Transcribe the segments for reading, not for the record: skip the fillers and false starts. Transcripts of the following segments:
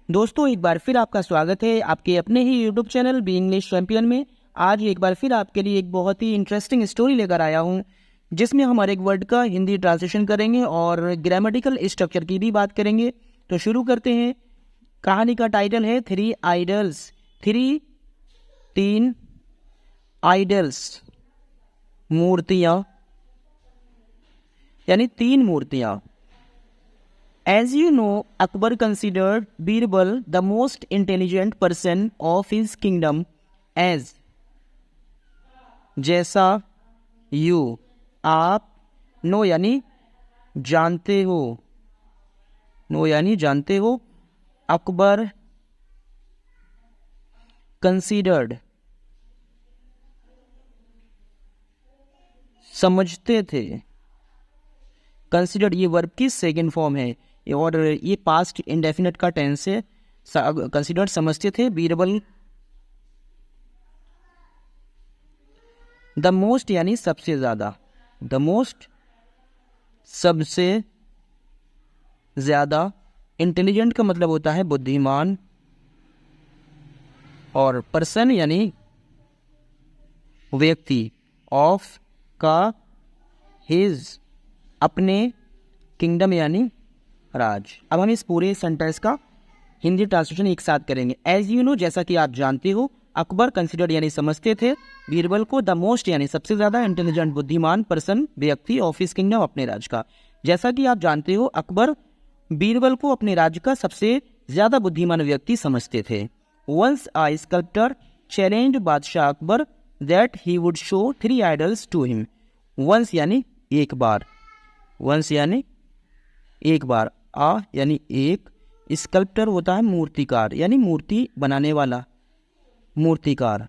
दोस्तों एक बार फिर आपका स्वागत है आपके अपने ही YouTube channel be English champion में। आज एक बार फिर आपके लिए एक बहुत ही इंटरेस्टिंग स्टोरी लेकर आया हूँ, जिसमें हम हर एक वर्ड का हिंदी ट्रांसलेशन करेंगे और ग्रामेटिकल स्ट्रक्चर की भी बात करेंगे। तो शुरू करते हैं। कहानी का टाइटल है थ्री आइडल्स। तीन आइडल्स, मूर्तियाँ, यानी तीन मूर्तियाँ। As you know, Akbar considered Birbal the most intelligent person of his kingdom as जैसा you आप नो यानी जानते हो, नो यानी जानते हो, अकबर कंसीडर्ड समझते थे। कंसीडर्ड ये वर्ब की सेकेंड फॉर्म है और ये पास्ट इंडेफिनिट का टेंस है। कंसीडर्ड समझते थे बीरबल द मोस्ट यानी सबसे ज्यादा, द मोस्ट सबसे ज्यादा। इंटेलिजेंट का मतलब होता है बुद्धिमान, और पर्सन यानी व्यक्ति, ऑफ का हिज अपने, किंगडम यानी राज। अब हम इस पूरे सेंटेंस का हिंदी ट्रांसलेशन एक साथ करेंगे। एज यू नो जैसा कि आप जानते हो, अकबर कंसिडर्ड यानी समझते थे बीरबल को द मोस्ट यानी सबसे ज्यादा, इंटेलिजेंट बुद्धिमान, पर्सन व्यक्ति, ऑफ हिज किंगडम अपने राज का। जैसा कि आप जानते हो अकबर बीरबल को अपने राज्य का सबसे ज्यादा बुद्धिमान व्यक्ति समझते थे। Once uh sculptor challenged Badshah Akbar that he would show three idols to him. Once यानी एक बार, वंस यानी एक बार, आ यानी एक, स्कल्प्टर होता है मूर्तिकार यानी मूर्ति बनाने वाला, मूर्तिकार,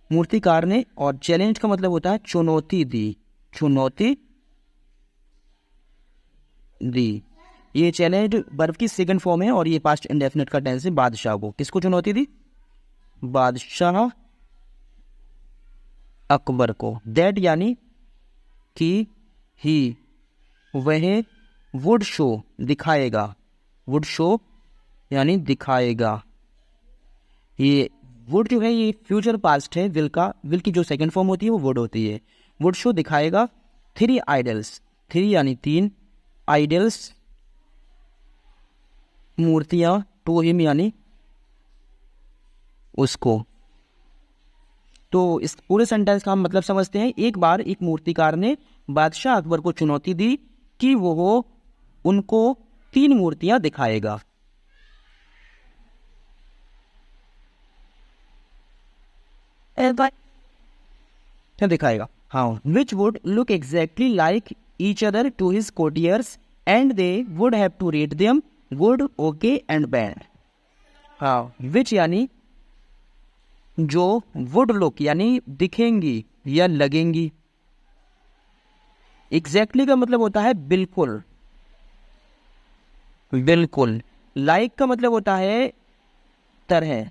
मूर्तिकार ने, और चैलेंज का मतलब होता है चुनौती दी, चुनौती दी। ये चैलेंज वर्ब की सेकंड फॉर्म है और ये पास्ट इंडेफिनिट का टेंस है। बादशाह को, किसको चुनौती दी? बादशाह अकबर को। दैट यानी कि, ही, वह, वुड शो दिखाएगा, वुड शो यानी दिखाएगा। ये वुड जो है ये फ्यूचर पास्ट है विल का, विल की जो सेकंड फॉर्म होती है वो वुड होती है। वुड शो दिखाएगा थ्री आइडल्स, थ्री यानी तीन, आइडल्स मूर्तियां, टू हिम यानी उसको। तो इस पूरे सेंटेंस का हम मतलब समझते हैं। एक बार एक मूर्तिकार ने बादशाह अकबर को चुनौती दी कि वो उनको तीन मूर्तियां दिखाएगा। क्या दिखाएगा? हाँ, which would look exactly like each other to his courtiers and they would have to rate them good, okay and bad. हाँ, विच यानी जो, वुड लुक यानी दिखेंगी या लगेंगी, एग्जैक्टली का मतलब होता है बिल्कुल, बिल्कुल। लाइक का मतलब होता है तरह,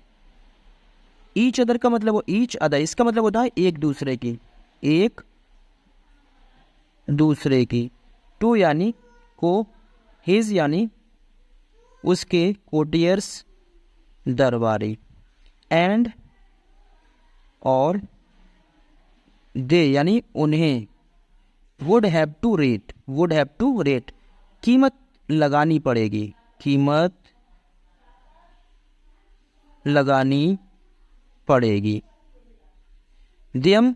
ईच अदर का मतलब, ईच अदर इसका मतलब होता है एक दूसरे की, एक दूसरे की। टू यानी को, हिज यानी उसके, कोटियर्स दरबारी, एंड और, दे यानी उन्हें, would have to rate, would have to rate कीमत लगानी पड़ेगी, कीमत लगानी पड़ेगी। देम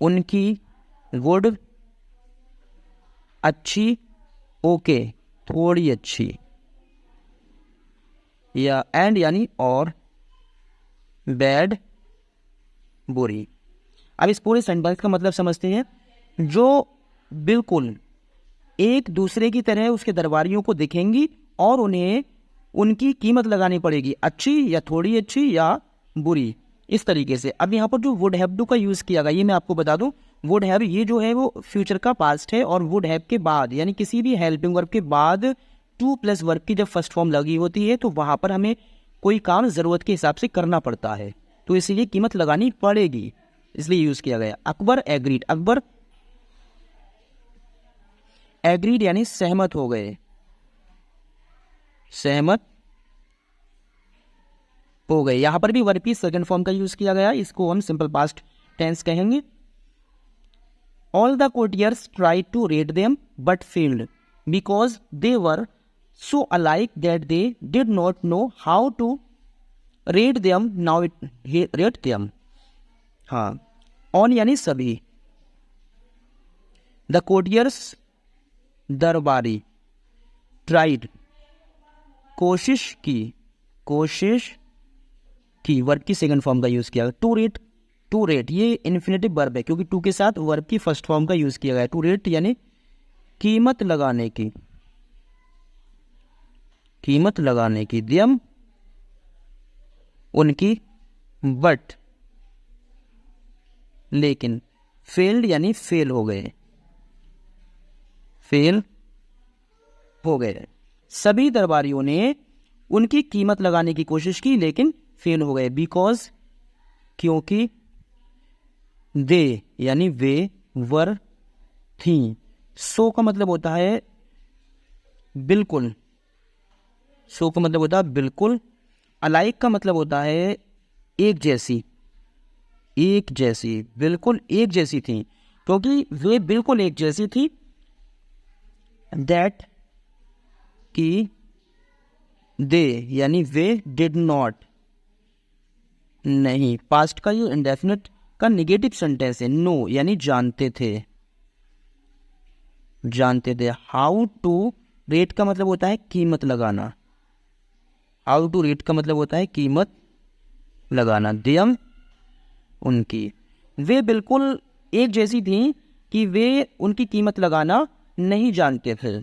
उनकी, गुड अच्छी, ओके थोड़ी अच्छी, या एंड यानी और, बैड बुरी। अब इस पूरे सेंटेंस का मतलब समझते हैं। जो बिल्कुल एक दूसरे की तरह उसके दरबारियों को दिखेंगी और उन्हें उनकी कीमत लगानी पड़ेगी, अच्छी या थोड़ी अच्छी या बुरी, इस तरीके से। अब यहाँ पर जो वुड हैव टू का यूज़ किया गया ये मैं आपको बता दूं। वुड हैव ये जो है वो फ्यूचर का पास्ट है, और वुड हैव के बाद यानी किसी भी हेल्पिंग वर्ब के बाद टू प्लस वर्ब की जब फर्स्ट फॉर्म लगी होती है तो वहाँ पर हमें कोई काम ज़रूरत के हिसाब से करना पड़ता है, तो इसलिए कीमत लगानी पड़ेगी, इसलिए यूज़ किया गया। अकबर एग्रीड, अकबर एग्रीड यानी सहमत हो गए, सहमत हो गए। यहाँ पर भी वर्ब की सेकंड फॉर्म का यूज किया गया, इसको हम सिंपल पास्ट टेंस कहेंगे। All the courtiers try to rate them but failed because they were so alike that they did not know how to rate them, now it rate them. हाँ, on यानी सभी, the courtiers दरबारी, tried कोशिश की, verb की second form का use किया। To rate ये इन्फिनेटिव वर्ब है क्योंकि टू के साथ वर्ब की फर्स्ट फॉर्म का यूज किया गया। टू रेट यानी कीमत लगाने की, दियम उनकी, बट लेकिन, फेल्ड यानी फेल हो गए, सभी दरबारियों ने उनकी कीमत लगाने की कोशिश की लेकिन फेल हो गए। बिकॉज क्योंकि, दे यानी वे, वर थी, सो का मतलब होता है बिल्कुल, अलाइक का मतलब होता है एक जैसी, बिल्कुल एक जैसी थी, क्योंकि वे बिल्कुल एक जैसी थी। दैट की, दे यानी वे, डिड नॉट नहीं, पास्ट का ये इंडेफिनिट का निगेटिव सेंटेंस है। नो यानी जानते थे। हाउ टू रेट का मतलब होता है कीमत लगाना, कीमत लगाना। दियम उनकी, वे बिल्कुल एक जैसी थी कि वे उनकी कीमत लगाना नहीं जानते थे।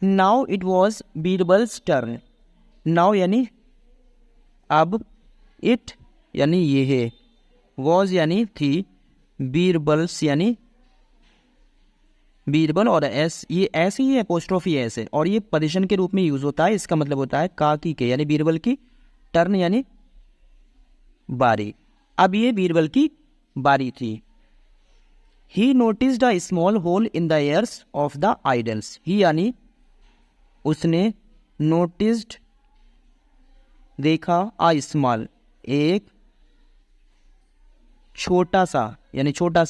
Now it was Birbal's turn, now यानी अब, इट यानी ये है, वॉज यानी थी, बीरबल्स यानी बीरबल, और एस ये ऐसे ही एपोस्ट्रोफी एस है और ये पोजीशन के रूप में यूज होता है। इसका मतलब होता है काकी के, यानी बीरबल की, टर्न यानी बारी। अब ये बीरबल की बारी थी। He noticed a small hole in the ears of the idols, he यानी उसने, नोटिस्ड देखा, आ स्मॉल एक छोटा सा, यानी छोटा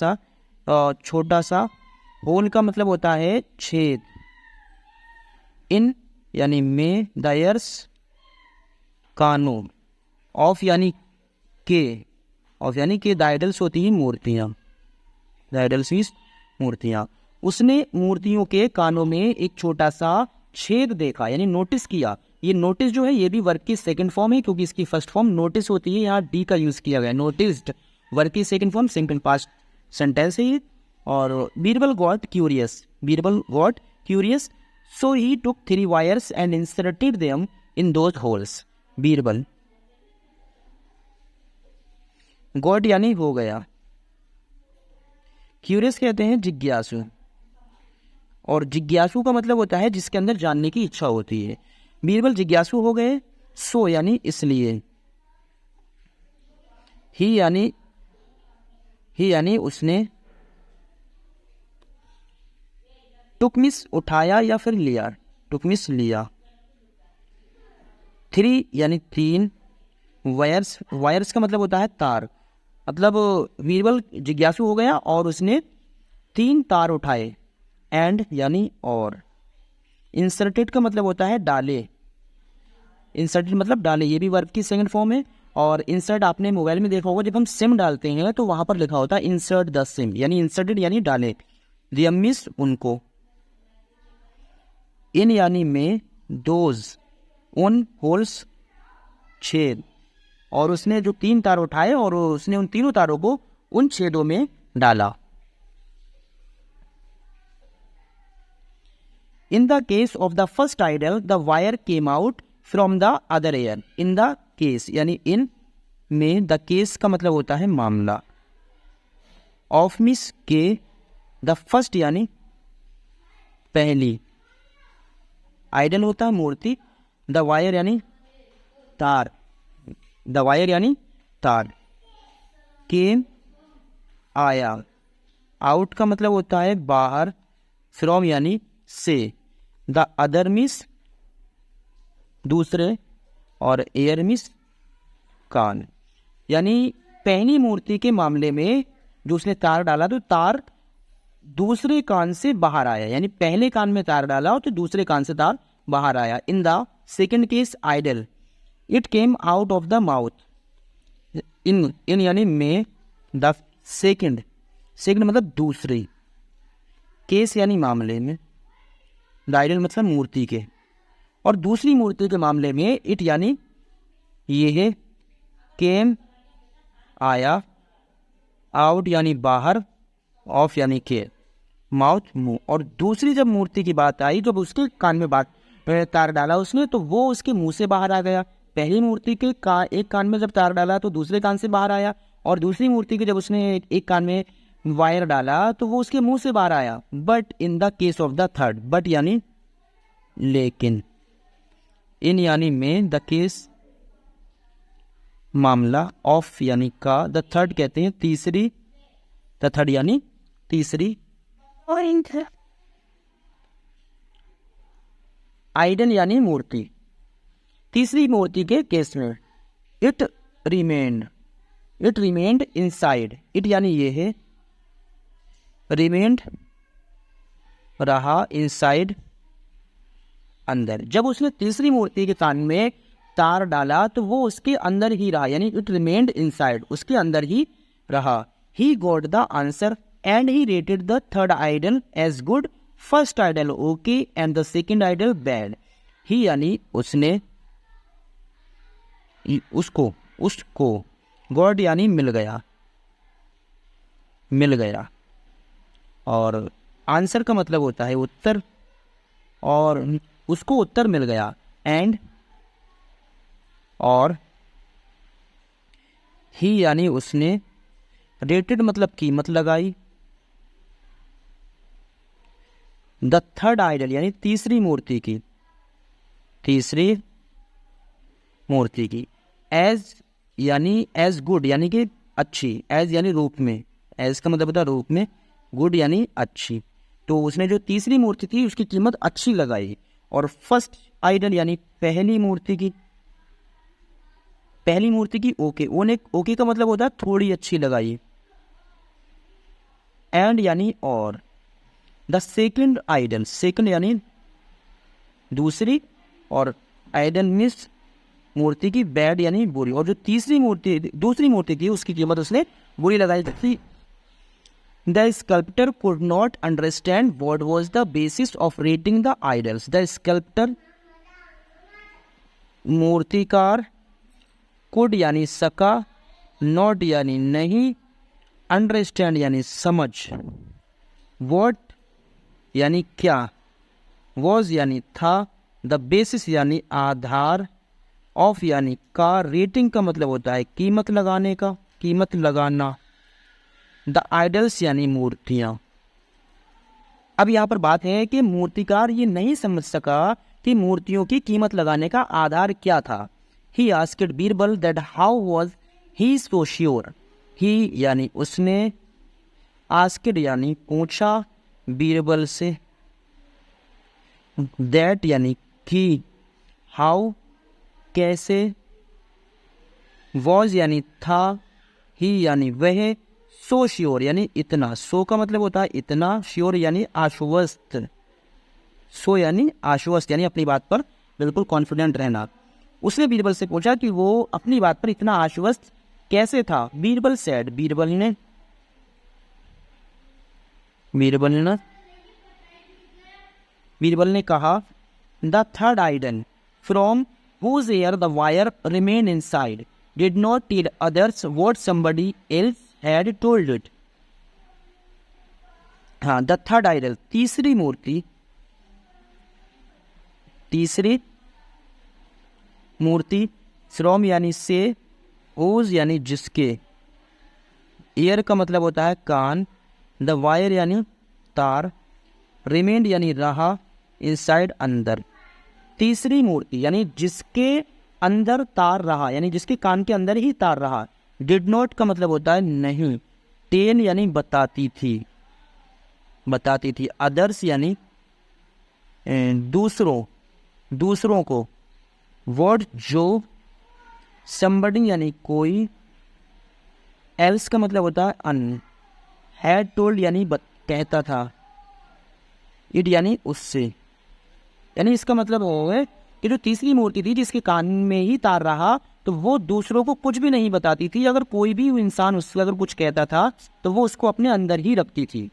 सा, होल का मतलब होता है छेद, इन यानी में, द ईयर्स कानों, ऑफ यानी के, द आइडल्स होती हैं मूर्तियाँ, मूर्तियाँ। उसने मूर्तियों के कानों में एक छोटा सा छेद देखा, यानी नोटिस किया। ये नोटिस जो है ये भी वर्ब की सेकंड फॉर्म है क्योंकि इसकी फर्स्ट फॉर्म नोटिस होती है, यहाँ डी का यूज किया गया। नोटिस्ड वर्ब की second form, simple past sentence है ये। और Birbal got curious, so he took 3 wires and inserted them in those holes. Birbal, got यानी हो गया, क्यूरियस कहते हैं जिज्ञासु, और जिज्ञासु का मतलब होता है जिसके अंदर जानने की इच्छा होती है। बीरबल जिज्ञासु हो गए, सो यानी इसलिए, ही यानी उसने, टुक मिस उठाया या फिर लिया, लिया। 3 यानी 3, वायर्स का मतलब होता है तार, मतलब बीरबल जिज्ञासु हो गया और उसने 3 तार उठाए। एंड यानी और, इंसर्टेड का मतलब होता है डाले, ये भी वर्ब की सेकंड फॉर्म है। और इंसर्ट आपने मोबाइल में देखा होगा, जब हम सिम डालते हैं तो वहां पर लिखा होता है इंसर्ट द सिम, यानी इंसर्टेड यानी डाले। दियमिस उनको, इन यानी में, दोज उन, होल्स छेद, और उसने जो 3 तार उठाए और उसने उन तीनों तारों को उन छेदों में डाला। In the case of the first idol, the wire came out from the other ear. In the case यानी in में, the case का मतलब होता है मामला, of miss के, the first यानी पहली, idol होता है मूर्ति, the wire यानी तार, came आया, out का मतलब होता है बाहर, from यानी से, द अदर मिस दूसरे, और एयर मीन्स कान। यानी पहली मूर्ति के मामले में जो उसने तार डाला तो तार दूसरे कान से बाहर आया, यानी पहले कान में तार डाला और तो दूसरे कान से तार बाहर आया। In the second case idol, it came out of the mouth. In यानी में, द सेकेंड, सेकेंड मतलब दूसरी, केस यानी मामले में, द आइडल मतलब मूर्ति के, और दूसरी मूर्ति के मामले में इट यानी ये, केम आया, आउट यानी बाहर, ऑफ यानी के, माउथ मुंह। और दूसरी जब मूर्ति की बात आई, जब उसके कान में बात तार डाला उसने तो वो उसके मुंह से बाहर आ गया। पहली मूर्ति के एक कान में जब तार डाला तो दूसरे कान से बाहर आया, और दूसरी मूर्ति के जब उसने एक कान में वायर डाला तो वो उसके मुंह से बाहर आया। But in the case of the third, but यानी लेकिन, इन यानी में, द केस मामला, ऑफ यानी का, द थर्ड कहते हैं तीसरी, द थर्ड यानी तीसरी, और आइडल यानी मूर्ति। तीसरी मूर्ति के केस में it remained, it remained inside, it यानी ये है, रिमेंड रहा, इनसाइड अंदर। जब उसने तीसरी मूर्ति के कान में तार डाला तो वो उसके अंदर ही रहा, यानी इट रिमेंड इनसाइड, उसके अंदर ही रहा। He got the answer and he rated the third idol as good, first idol okay and the second idol bad. He यानी उसने, उसको गॉड यानी मिल गया, मिल गया, और आंसर का मतलब होता है उत्तर, और उसको उत्तर मिल गया। एंड, और ही यानी उसने, रेटेड मतलब कीमत लगाई, द थर्ड आइडल यानी तीसरी मूर्ति की, तीसरी मूर्ति की, एज यानी एज गुड यानी कि अच्छी, एज यानी रूप में, एज का मतलब होता है रूप में, गुड यानी अच्छी। तो उसने जो तीसरी मूर्ति थी उसकी कीमत अच्छी लगाई। और फर्स्ट आइडल यानी पहली मूर्ति की, पहली मूर्ति की ओके, ओके का मतलब होता है थोड़ी अच्छी लगाई। एंड यानी और, द सेकेंड आइडल, सेकेंड यानी दूसरी, और आइडल मीन्स मूर्ति की, बैड यानी बुरी। और जो तीसरी मूर्ति, दूसरी मूर्ति थी उसकी कीमत उसने बुरी लगाई थी। The sculptor could not understand what was the basis of rating the idols. The sculptor मूर्तिकार, कुड यानी सका, नॉट यानी नहीं, अंडरस्टैंड यानी समझ, व्हाट यानी क्या, वॉज यानी था, द बेसिस यानी आधार, ऑफ यानी का, रेटिंग का मतलब होता है कीमत लगाने का, कीमत लगाना, द आइडल्स यानी मूर्तियां। अब यहाँ पर बात है कि मूर्तिकार ये नहीं समझ सका कि मूर्तियों की कीमत लगाने का आधार क्या था। He asked Birbal that how was he so sure. He यानी उसने, आस्क्ड यानी पूछा, बीरबल से, दैट यानी कि, हाउ कैसे, वॉज यानी था, ही यानी वह, सो श्योर यानी इतना, सो का मतलब होता है इतना, श्योर यानी आश्वस्त, सो यानी आश्वस्त यानी अपनी बात पर बिल्कुल कॉन्फिडेंट रहना। उसने बीरबल से पूछा कि वो अपनी बात पर इतना आश्वस्त कैसे था। बीरबल सेड, बीरबल ने कहा, the third idol from whose ear the wire remained inside did not tell others what somebody else had told it. हाँ, द थर्ड आइडल तीसरी मूर्ति, तीसरी मूर्ति, फ्रॉम यानी से, whose यानी जिसके, ईयर का मतलब होता है कान, द वायर यानी तार, रिमेंड यानी रहा, इनसाइड अंदर। तीसरी मूर्ति यानी जिसके अंदर तार रहा, यानी जिसके कान के अंदर ही तार रहा। डिड नॉट का मतलब होता है नहीं, टेल यानी बताती थी, बताती थी, अदर्स यानी दूसरों, दूसरों को, वॉट जो, somebody यानी कोई, एल्स का मतलब होता है अन्य, हैड टोल्ड यानी कहता था, इट यानी उससे। यानी इसका मतलब होगा कि जो तीसरी मूर्ति थी जिसके कान में ही तार रहा, तो वो दूसरों को कुछ भी नहीं बताती थी। अगर कोई भी इंसान उससे अगर कुछ कहता था तो वो उसको अपने अंदर ही रखती थी।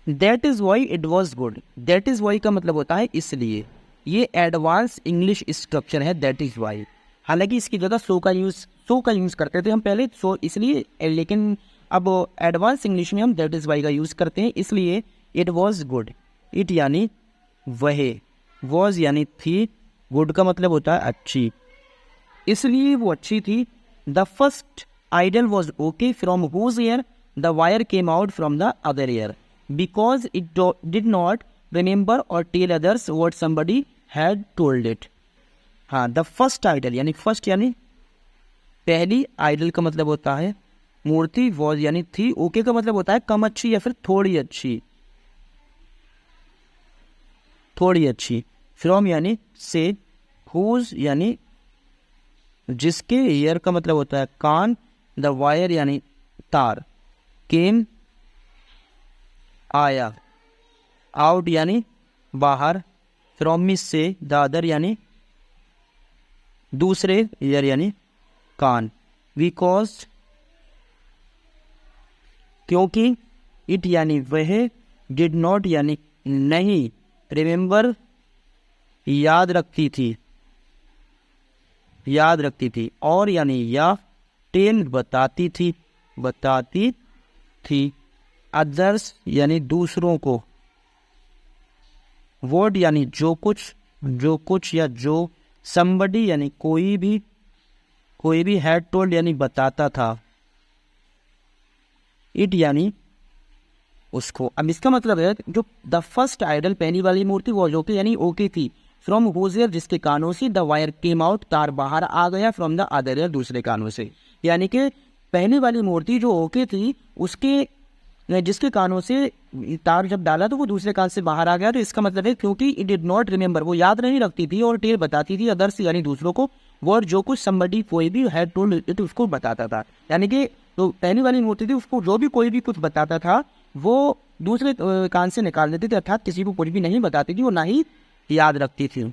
That is why it was good. That is why का मतलब होता है इसलिए। ये एडवांस इंग्लिश स्ट्रक्चर है, दैट इज़ वाई। हालांकि इसकी जगह सो का यूज़ करते थे हम पहले, सो इसलिए, लेकिन अब एडवांस इंग्लिश में हम दैट इज़ वाई का यूज़ करते हैं, इसलिए इट वॉज गुड। इट यानी वह, वॉज यानी थी, गुड का मतलब होता है अच्छी, इसलिए वो अच्छी थी। The first idol was okay from whose ear the wire came out from the other ear because it did not remember और tell others what somebody had told it. हाँ, द फर्स्ट आइडल यानी first यानी पहली, idol का मतलब होता है मूर्ति, was यानी थी, ओके का मतलब होता है कम अच्छी या फिर थोड़ी अच्छी, थोड़ी अच्छी। फ्रॉम यानी से, हुज यानी जिसके, ईयर का मतलब होता है कान, द वायर यानी तार, केम आया, आउट यानी बाहर, फ्रॉम मिस से, द अदर यानी दूसरे, ईयर यानी कान, बिकॉज क्योंकि, इट यानी वह, डिड नॉट यानी नहीं, रिमेंबर याद रखती थी, याद रखती थी, और यानी या, टेल बताती थी, बताती थी, अदर्स यानी दूसरों को, वर्ड यानी जो कुछ, जो कुछ या जो, समबडी यानी कोई भी, हैड टोल्ड यानी बताता था, इट यानी उसको। अब इसका मतलब है जो द फर्स्ट आइडल, पहली वाली मूर्ति वो जो कि यानी ओके थी, फ्रॉम हुज ईयर जिसके कानों से, द वायर केम आउट तार बाहर आ गया, फ्रॉम द अदर ईयर दूसरे कानों से। यानी कि पहली वाली मूर्ति जो ओके थी उसके जिसके कानों से तार जब डाला तो वो दूसरे कान से बाहर आ गया। तो इसका मतलब है क्योंकि इट डिड नॉट रिमेंबर, वो याद नहीं रखती थी, और टेल बताती थी अदर्स यानी दूसरों को, वो जो कुछ समबडी कोई भी हैड टोल्ड इट उसको बताता था। यानी कि तो पहली वाली मूर्ति थी उसको जो भी कोई भी कुछ बताता था वो दूसरे कान से निकाल देती थी, अर्थात किसी को कुछ भी नहीं बताती थी और ना ही याद रखती थी।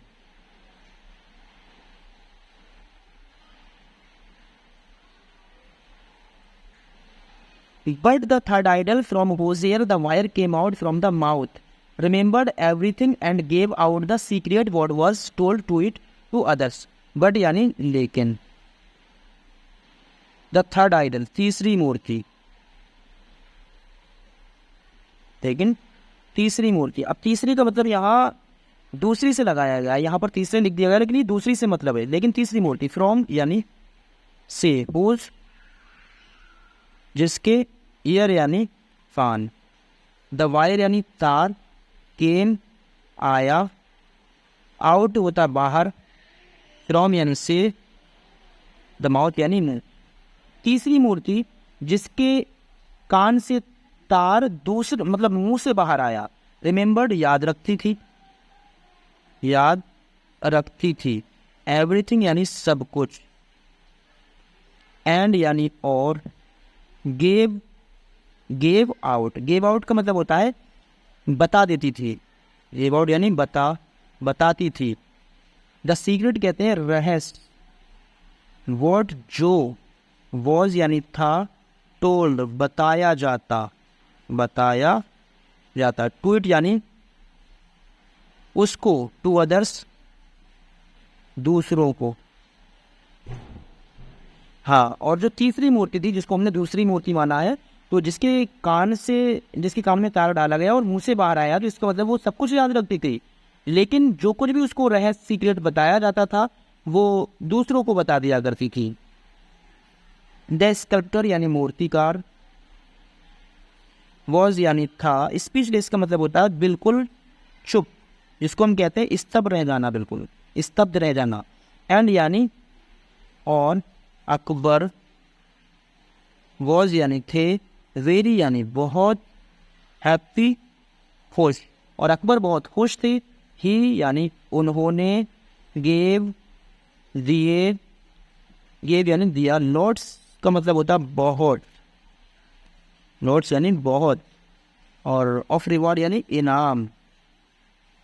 But the third idol from whose ear the wire came out from the mouth remembered everything and gave out the secret what was told to it to others. But यानी लेकिन, the third idol तीसरी मूर्ति, लेकिन तीसरी मूर्ति। अब तीसरी का मतलब यहाँ दूसरी से लगाया गया, यहाँ पर तीसरे लिख दिया गया लेकिन ये दूसरी से मतलब है। लेकिन तीसरी मूर्ति, फ्रॉम यानी से, हुज जिसके, ईयर यानी कान, द वायर यानी तार, केम आया, आउट होता बाहर, फ्रॉम यानी से, द माउथ यानी मुंह। तीसरी मूर्ति जिसके कान से तार दूसरे मतलब मुंह से बाहर आया, रिमेंबर्ड याद रखती थी, याद रखती थी, एवरीथिंग यानी सब कुछ, एंड यानी और, गेव आउट का मतलब होता है बता देती थी, गेव आउट यानी बताती थी। द सीक्रेट कहते हैं रहस्य, वॉट जो, वॉज यानी था, टोल्ड बताया जाता, टू इट यानी उसको, टू अदर्स दूसरों को। हाँ, और जो तीसरी मूर्ति थी जिसको हमने दूसरी मूर्ति माना है, तो जिसके कान में तार डाला गया और मुंह से बाहर आया, तो इसका मतलब वो सब कुछ याद रखती थी, लेकिन जो कुछ भी उसको रहस्य सीक्रेट बताया जाता था वो दूसरों को बता दिया करती थी। द स्कल्प्टर यानी मूर्तिकार, वॉज यानी था, स्पीचलेस का मतलब होता है बिल्कुल चुप, जिसको हम कहते हैं स्तब्ध रह जाना, बिल्कुल स्तब्ध रह जाना। एंड यानी और, अकबर वॉज यानी थे, वेरी यानी बहुत, हैप्पी खुश, और अकबर बहुत खुश थे, ही यानी उन्होंने, गेव दिए, गिव यानी दिया, नोट्स का मतलब होता है बहुत, नोट्स यानी बहुत, और ऑफ रिवॉर्ड यानी इनाम,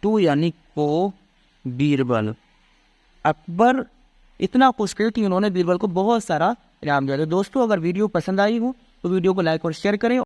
टू यानी को बीरबल। अकबर इतना खुश थे कि उन्होंने बीरबल को बहुत सारा इनाम दिया। तो दोस्तों अगर वीडियो पसंद आई हो तो वीडियो को लाइक और शेयर करें।